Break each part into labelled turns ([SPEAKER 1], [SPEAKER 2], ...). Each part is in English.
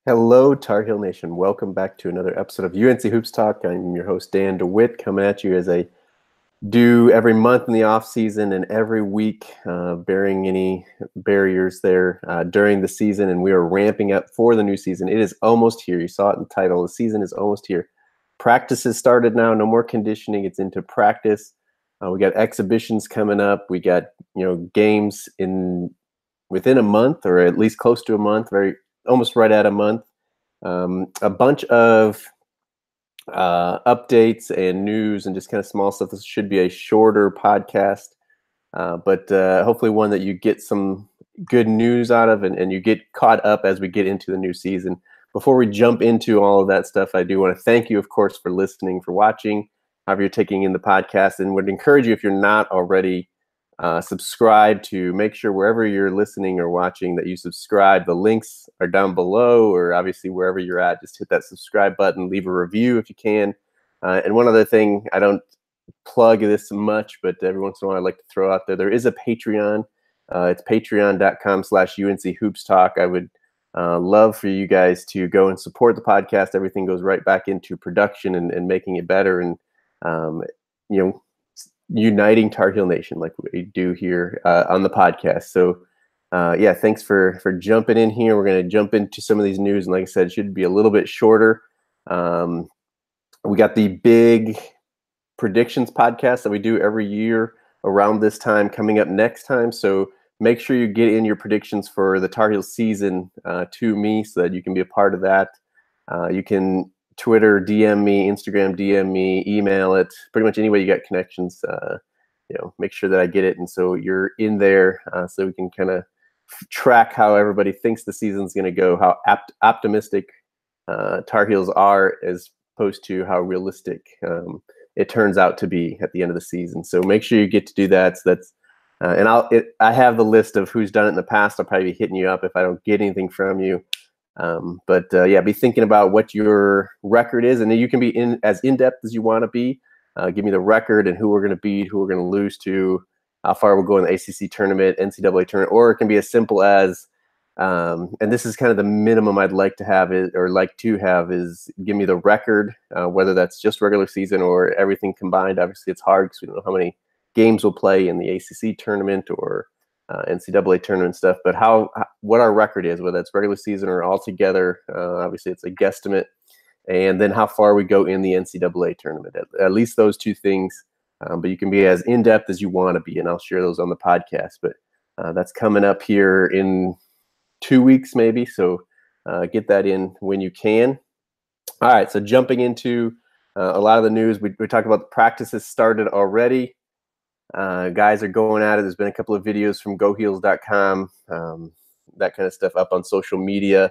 [SPEAKER 1] Hello, Tar Heel Nation. Welcome back to another episode of UNC Hoops Talk. I'm your host, Dan DeWitt, coming at you as I do every month in the off season and every week, bearing any barriers there during the season. And we are ramping up for the new season. It is almost here. You saw it in the title. The season is almost here. Practice has started now. No more conditioning. It's into practice. We got exhibitions coming up. We got games within a month, or at least close to a month. Almost right at a month. A bunch of updates and news and just kind of small stuff. This should be a shorter podcast, but hopefully one that you get some good news out of and you get caught up as we get into the new season. Before we jump into all of that stuff, I do want to thank you, of course, for listening, for watching, however you're taking in the podcast, and would encourage you, if you're not already subscribe, to make sure wherever you're listening or watching that you subscribe. The links are down below, or obviously wherever you're at, just hit that subscribe button, leave a review if you can. And one other thing, I don't plug this much, but every once in a while I like to throw out there is a Patreon. It's patreon.com/UNC Hoops Talk. I would love for you guys to go and support the podcast. Everything goes right back into production and making it better, and uniting Tar Heel Nation like we do here on the podcast. So thanks for jumping in here. We're going to jump into some of these news, and like I said, it should be a little bit shorter. We got the big predictions podcast that we do every year around this time coming up next time. So make sure you get in your predictions for the Tar Heel season to me so that you can be a part of that. You can Twitter DM me, Instagram DM me, email it, pretty much any way you got connections. Make sure that I get it, and so you're in there, so we can kind of track how everybody thinks the season's going to go, how optimistic Tar Heels are, as opposed to how realistic it turns out to be at the end of the season. So make sure you get to do that. So that's and I have the list of who's done it in the past. I'll probably be hitting you up if I don't get anything from you. Be thinking about what your record is, and then you can be as in-depth as you want to be. Give me the record and who we're going to beat, who we're going to lose to, how far we'll go in the ACC tournament, NCAA tournament, or it can be as simple as, and this is kind of the minimum I'd like to have is give me the record, whether that's just regular season or everything combined. Obviously, it's hard because we don't know how many games we'll play in the ACC tournament or NCAA tournament stuff, but what our record is, whether it's regular season or all together. Obviously, it's a guesstimate, and then how far we go in the NCAA tournament. At least those two things, but you can be as in-depth as you want to be, and I'll share those on the podcast. But that's coming up here in 2 weeks, maybe, so get that in when you can. All right, so jumping into a lot of the news, we talked about the practices started already. Guys are going at it. There's been a couple of videos from goheels.com, that kind of stuff up on social media.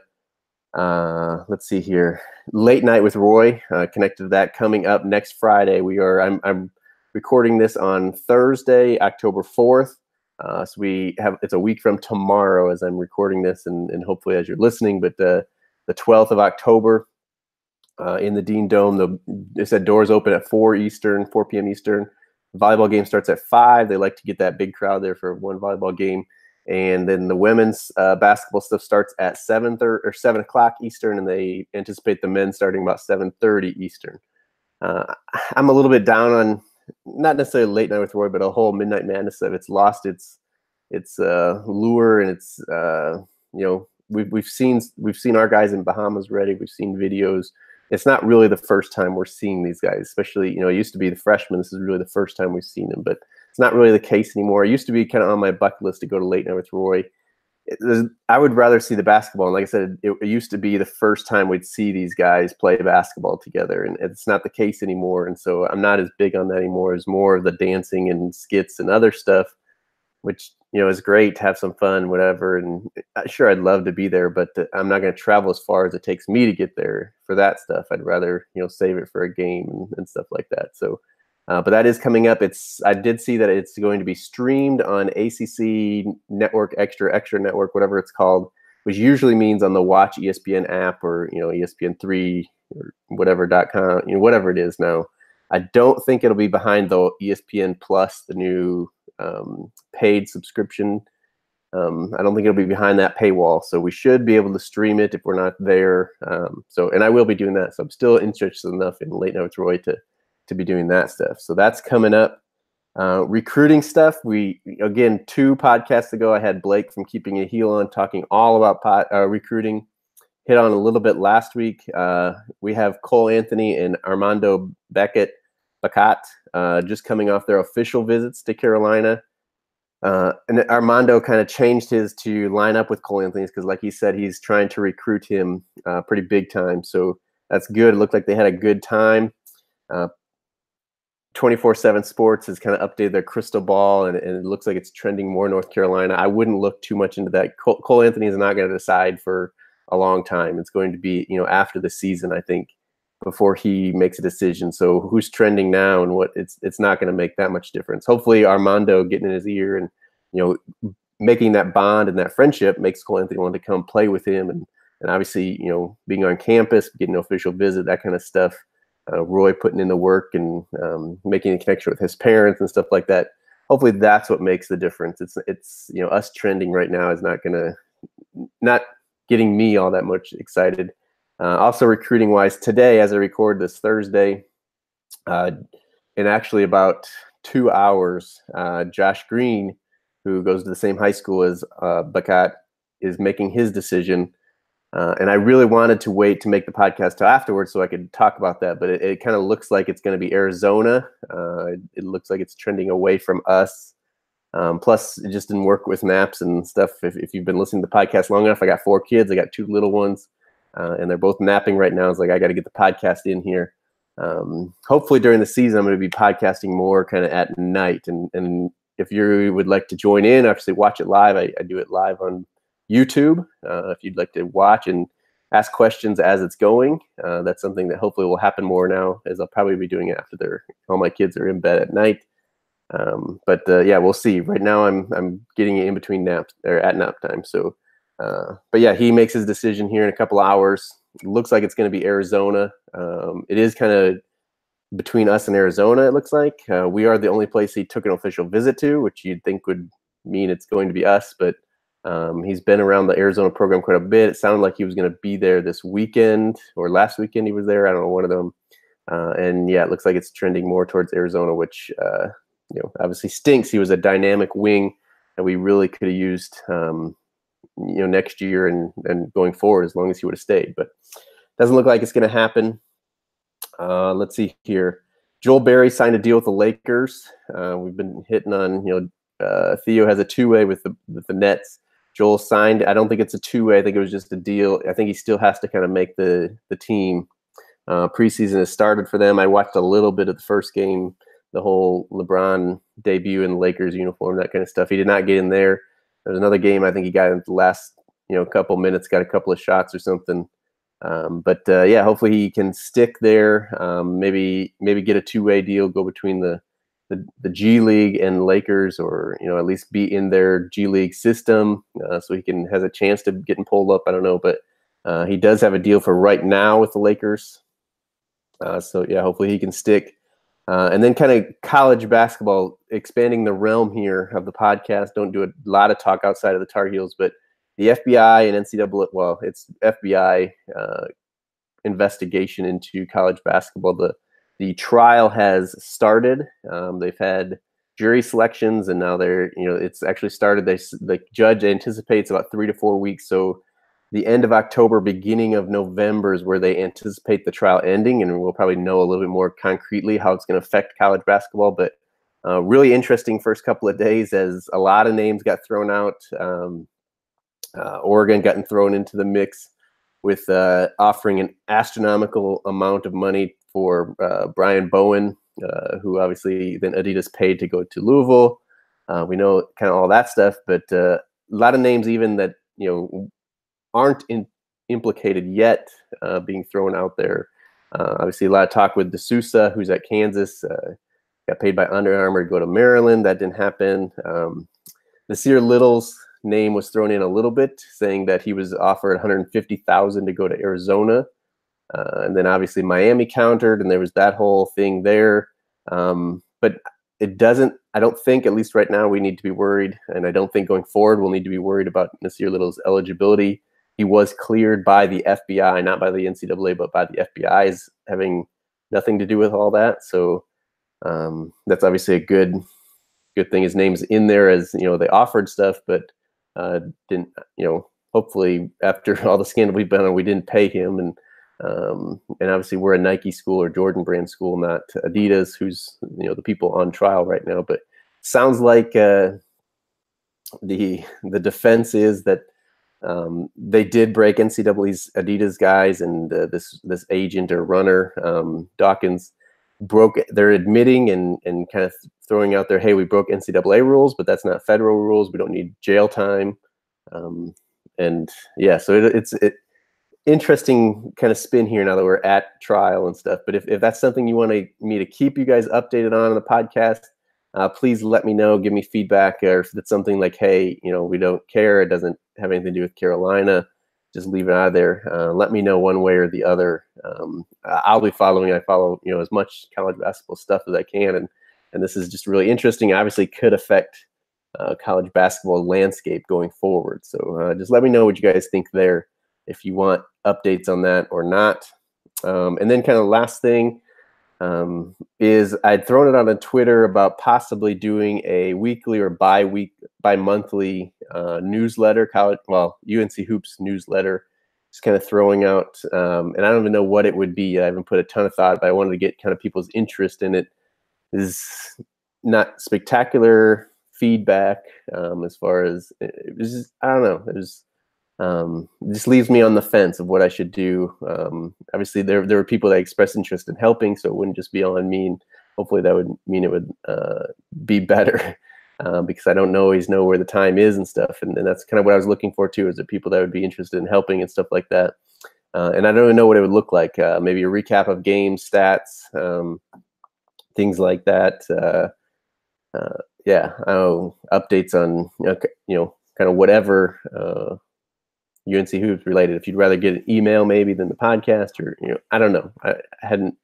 [SPEAKER 1] Let's see here. Late Night with Roy, connected to that, coming up next Friday. I'm recording this on Thursday, October 4th. So it's a week from tomorrow as I'm recording this, and hopefully as you're listening, but the 12th of October in the Dean Dome. They said doors open at 4 p.m. Eastern. Volleyball game starts at 5. They like to get that big crowd there for one volleyball game. And then the women's basketball stuff starts at 7 o'clock Eastern, and they anticipate the men starting about 7:30 Eastern. I'm a little bit down on not necessarily Late Night with Roy, but a whole Midnight Madness stuff. It's lost its lure, and it's we've seen our guys in Bahamas ready. We've seen videos. It's not really the first time we're seeing these guys, especially, it used to be the freshmen. This is really the first time we've seen them, but it's not really the case anymore. It used to be kind of on my bucket list to go to Late Night with Roy. I would rather see the basketball. And like I said, it used to be the first time we'd see these guys play basketball together, and it's not the case anymore. And so I'm not as big on that anymore. It's more of the dancing and skits and other stuff, which, is great to have some fun, whatever. And sure, I'd love to be there, but I'm not going to travel as far as it takes me to get there for that stuff. I'd rather, save it for a game and stuff like that. So, but that is coming up. I did see that it's going to be streamed on ACC Network, Extra Network, whatever it's called, which usually means on the Watch ESPN app or, ESPN3 or whatever.com, whatever it is now. I don't think it'll be behind the ESPN Plus, the new paid subscription I don't think it'll be behind that paywall, so we should be able to stream it if we're not there. And I will be doing that. So I'm still interested enough in Late Night with Roy to be doing that stuff. So that's coming up. Recruiting stuff. Again, 2 podcasts ago, I had Blake from Keeping a Heel on talking all about recruiting. Hit on a little bit last week. We have Cole Anthony and Armando Bacot just coming off their official visits to Carolina. And Armando kind of changed his to line up with Cole Anthony's because, like he said, he's trying to recruit him pretty big time. So that's good. It looked like they had a good time. 24/7 Sports has kind of updated their crystal ball, and it looks like it's trending more North Carolina. I wouldn't look too much into that. Cole Anthony is not going to decide for a long time. It's going to be, after the season, I think, before he makes a decision. So who's trending now and what, it's not going to make that much difference. Hopefully Armando getting in his ear and, making that bond and that friendship makes Cole Anthony want to come play with him. And obviously, being on campus, getting an official visit, that kind of stuff. Roy putting in the work and making a connection with his parents and stuff like that. Hopefully that's what makes the difference. It's us trending right now is not getting me all that much excited. Also recruiting wise, today, as I record this Thursday, in actually about 2 hours, Josh Green, who goes to the same high school as Bacot, is making his decision. And I really wanted to wait to make the podcast till afterwards so I could talk about that. But it kind of looks like it's going to be Arizona. It looks like it's trending away from us. Plus, it just didn't work with maps and stuff. If you've been listening to the podcast long enough, I got 4 kids. I got 2 little ones, and they're both napping right now. It's like I got to get the podcast in here. Hopefully, during the season, I'm going to be podcasting more kind of at night. And if you would like to join in, obviously watch it live. I do it live on YouTube. If you'd like to watch and ask questions as it's going, that's something that hopefully will happen more now, as I'll probably be doing it after all my kids are in bed at night. But we'll see. Right now, I'm getting it in between naps or at nap time. So, but yeah, he makes his decision here in a couple hours. It looks like it's going to be Arizona. It is kind of between us and Arizona. It looks like we are the only place he took an official visit to, which you'd think would mean it's going to be us. But he's been around the Arizona program quite a bit. It sounded like he was going to be there this weekend or last weekend. He was there. I don't know, one of them. And yeah, it looks like it's trending more towards Arizona, which obviously stinks. He was a dynamic wing that we really could have used, next year and going forward as long as he would have stayed. But doesn't look like it's going to happen. Let's see here. Joel Berry signed a deal with the Lakers. We've been hitting on, Theo has a 2-way with the Nets. Joel signed. I don't think it's a 2-way. I think it was just a deal. I think he still has to kind of make the team. Preseason has started for them. I watched a little bit of the first game, the whole LeBron debut in the Lakers uniform, that kind of stuff. He did not get in there. There's another game I think he got in the last couple minutes, got a couple of shots or something. But hopefully he can stick there. Maybe get a 2-way deal, go between the G League and Lakers, or at least be in their G League system, so he has a chance to getting pulled up. I don't know, but he does have a deal for right now with the Lakers. So yeah, hopefully he can stick. And then kind of college basketball, expanding the realm here of the podcast. Don't do a lot of talk outside of the Tar Heels, but the FBI and NCAA, well, it's FBI investigation into college basketball. The trial has started. They've had jury selections, and now it's actually started. The judge anticipates about 3 to 4 weeks. So the end of October, beginning of November is where they anticipate the trial ending, and we'll probably know a little bit more concretely how it's going to affect college basketball. But really interesting first couple of days, as a lot of names got thrown out. Oregon gotten thrown into the mix with offering an astronomical amount of money for Brian Bowen, who obviously then Adidas paid to go to Louisville. We know kind of all that stuff, but a lot of names even that aren't implicated yet being thrown out there. Obviously, a lot of talk with D'Souza, who's at Kansas, got paid by Under Armour to go to Maryland. That didn't happen. Nasir Little's name was thrown in a little bit, saying that he was offered $150,000 to go to Arizona. And then obviously Miami countered, and there was that whole thing there. But it doesn't, I don't think, at least right now, we need to be worried. And I don't think going forward, we'll need to be worried about Nasir Little's eligibility. He was cleared by the FBI, not by the NCAA, but by the FBI, as having nothing to do with all that. So that's obviously a good thing. His name's in there, as they offered stuff, but didn't, hopefully after all the scandal we've been on, we didn't pay him. And obviously we're a Nike school or Jordan brand school, not Adidas, who's the people on trial right now. But sounds like the defense is that they did break NCAA's Adidas guys, and this agent or runner, Dawkins, broke. They're admitting and kind of throwing out there, hey, we broke NCAA rules, but that's not federal rules. We don't need jail time. And yeah, so it's interesting kind of spin here now that we're at trial and stuff. But if that's something you want me to keep you guys updated on the podcast, please let me know, give me feedback. Or if it's something like, hey, we don't care, it doesn't have anything to do with Carolina, just leave it out of there. Let me know one way or the other. I'll be following. I follow as much college basketball stuff as I can, and this is just really interesting. Obviously could affect college basketball landscape going forward. So just let me know what you guys think there, if you want updates on that or not. And then kind of last thing is I'd thrown it on Twitter about possibly doing a weekly or bi-monthly newsletter, UNC Hoops newsletter, just kind of throwing out, and I don't even know what it would be. I haven't put a ton of thought, but I wanted to get kind of people's interest in it. Is not spectacular feedback as far as it was just, I don't know. It was it just leaves me on the fence of what I should do. Obviously, there were people that expressed interest in helping, so it wouldn't just be all on me. And hopefully, that would mean it would be better because I don't always know where the time is and stuff. And that's kind of what I was looking for too, is that people that would be interested in helping and stuff like that. And I don't even know what it would look like. Maybe a recap of games, stats, things like that. Yeah, updates on kind of whatever UNC Hoops related. If you'd rather get an email maybe than the podcast, or I don't know. I hadn't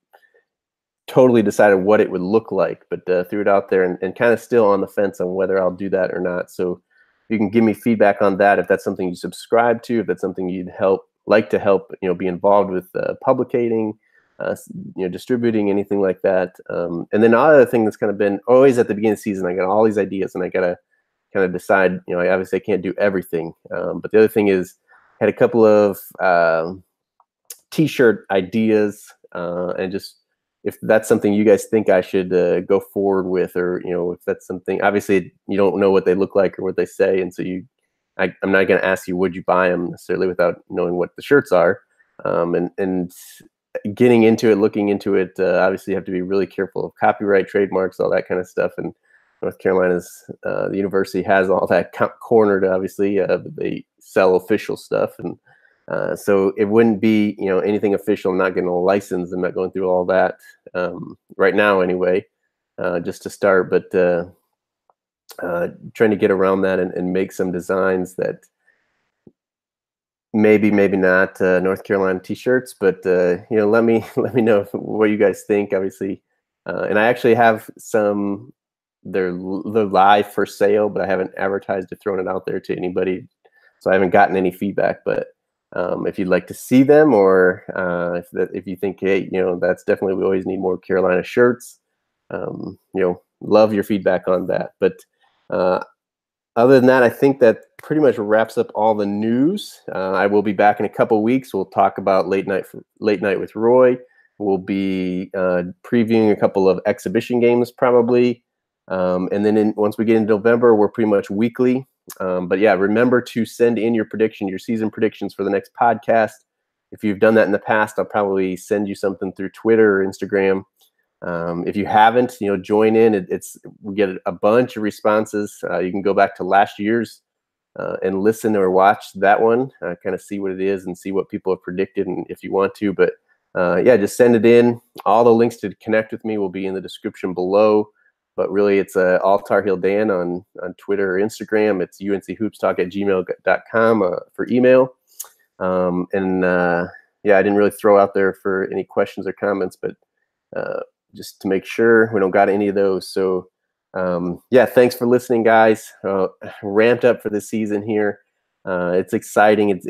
[SPEAKER 1] totally decided what it would look like, but threw it out there and kind of still on the fence on whether I'll do that or not. So you can give me feedback on that, if that's something you subscribe to, if that's something you'd like to help be involved with publicating, distributing, anything like that. And then another thing that's kind of been always at the beginning of the season, I got all these ideas and I got to kind of decide, I obviously can't do everything. But the other thing is, I had a couple of t-shirt ideas, and just if that's something you guys think I should go forward with, or, if that's something, obviously you don't know what they look like or what they say. And so I'm not going to ask you, would you buy them necessarily, without knowing what the shirts are. And getting into it, looking into it, obviously you have to be really careful of copyright, trademarks, all that kind of stuff. And North Carolina's the university has all that cornered. Obviously, they sell official stuff, and so it wouldn't be anything official. I'm not getting a license. I'm not going through all that right now, anyway. Just to start, but trying to get around that and make some designs that maybe not North Carolina t-shirts, but let me know what you guys think. Obviously, and I actually have some. They're live for sale, but I haven't advertised or thrown it out there to anybody, so I haven't gotten any feedback. But if you'd like to see them, or if you think, hey, that's definitely, we always need more Carolina shirts, love your feedback on that. But other than that, I think that pretty much wraps up all the news. I will be back in a couple of weeks. We'll talk about late night with Roy. We'll be previewing a couple of exhibition games probably. And then once we get into November, we're pretty much weekly. But yeah, remember to send in your season predictions for the next podcast. If you've done that in the past, I'll probably send you something through Twitter or Instagram. If you haven't, join in. We get a bunch of responses. You can go back to last year's and listen or watch that one, kind of see what it is and see what people have predicted, and if you want to. But yeah, just send it in. All the links to connect with me will be in the description below. But really, it's all Tar Heel Dan on Twitter or Instagram. It's unchoops@gmail.com for email. Yeah, I didn't really throw out there for any questions or comments, but just to make sure we don't got any of those. So Yeah, thanks for listening, guys. Ramped up for the season here. It's exciting.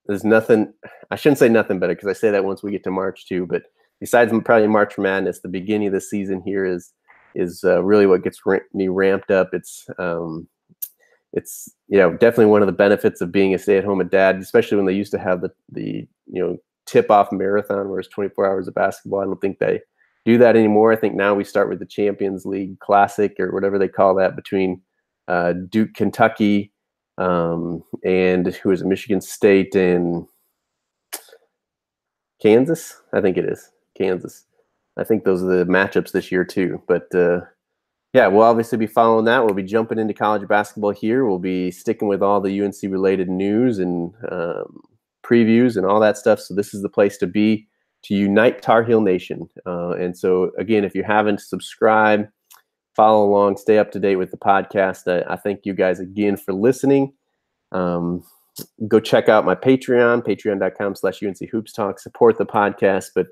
[SPEAKER 1] There's nothing. I shouldn't say nothing better, because I say that once we get to March too. But besides probably March Madness, the beginning of the season here is really what gets me ramped up. It's definitely one of the benefits of being a stay-at-home dad, especially when they used to have the tip-off marathon where it's 24 hours of basketball. I don't think they do that anymore. I think now we start with the Champions League Classic, or whatever they call that, between Duke, Kentucky, and who is it, Michigan State and Kansas. I think it is Kansas. I think those are the matchups this year too. But yeah, we'll obviously be following that. We'll be jumping into college basketball here. We'll be sticking with all the UNC related news and previews and all that stuff. So this is the place to be, to unite Tar Heel Nation. And so again, if you haven't subscribed, follow along, stay up to date with the podcast. I thank you guys again for listening. Go check out my Patreon, patreon.com/UNC Hoops Talk. Support the podcast, but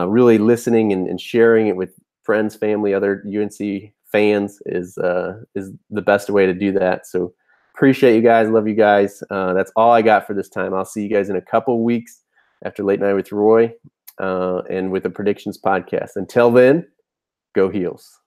[SPEAKER 1] really listening and sharing it with friends, family, other UNC fans is the best way to do that. So appreciate you guys. Love you guys. That's all I got for this time. I'll see you guys in a couple weeks after Late Night with Roy and with the Predictions podcast. Until then, go Heels.